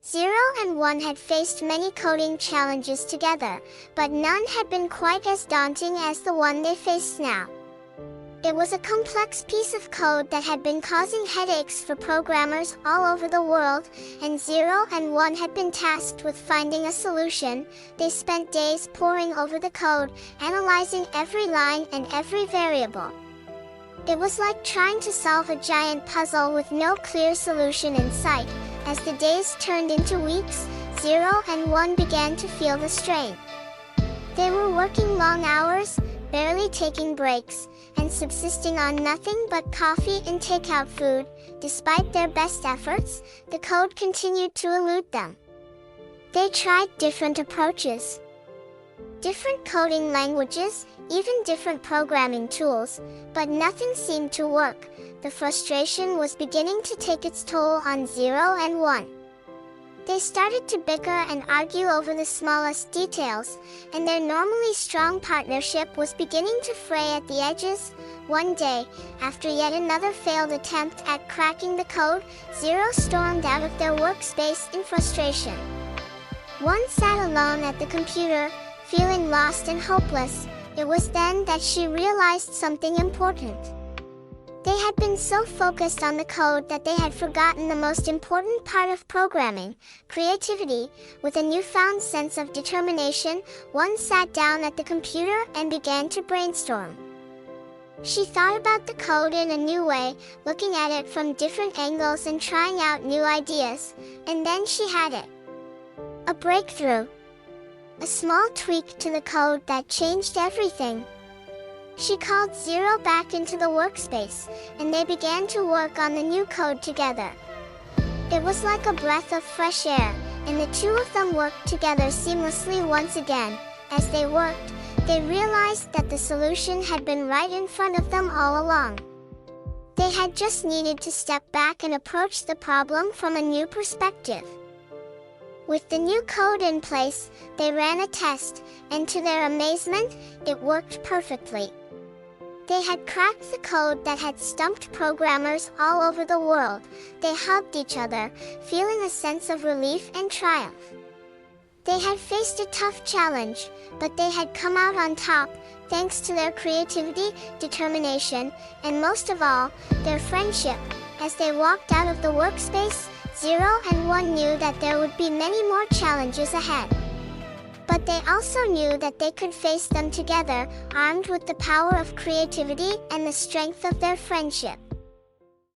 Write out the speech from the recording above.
0 and 1 had faced many coding challenges together, but none had been quite as daunting as the one they faced now. It was a complex piece of code that had been causing headaches for programmers all over the world, and 0 and 1 had been tasked with finding a solution. They spent days poring over the code, analyzing every line and every variable. It was like trying to solve a giant puzzle with no clear solution in sight. As the days turned into weeks, 0 and 1 began to feel the strain. They were working long hours, barely taking breaks, and subsisting on nothing but coffee and takeout food. Despite their best efforts, the code continued to elude them. They tried different approaches, different coding languages, even different programming tools, but nothing seemed to work. The frustration was beginning to take its toll on 0 and 1. They started to bicker and argue over the smallest details, and their normally strong partnership was beginning to fray at the edges. One day, after yet another failed attempt at cracking the code, 0 stormed out of their workspace in frustration. 1 sat alone at the computer, feeling lost and hopeless. It was then that she realized something important. They had been so focused on the code that they had forgotten the most important part of programming, creativity. With a newfound sense of determination, 1 sat down at the computer and began to brainstorm. She thought about the code in a new way, looking at it from different angles and trying out new ideas, and then she had it. A breakthrough. A small tweak to the code that changed everything. She called 0 back into the workspace, and they began to work on the new code together. It was like a breath of fresh air, and the two of them worked together seamlessly once again. As they worked, they realized that the solution had been right in front of them all along. They had just needed to step back and approach the problem from a new perspective. With the new code in place, they ran a test, and to their amazement, it worked perfectly. They had cracked the code that had stumped programmers all over the world. They hugged each other, feeling a sense of relief and triumph. They had faced a tough challenge, but they had come out on top, thanks to their creativity, determination, and most of all, their friendship. As they walked out of the workspace, 0 and 1 knew that there would be many more challenges ahead. But they also knew that they could face them together, armed with the power of creativity and the strength of their friendship.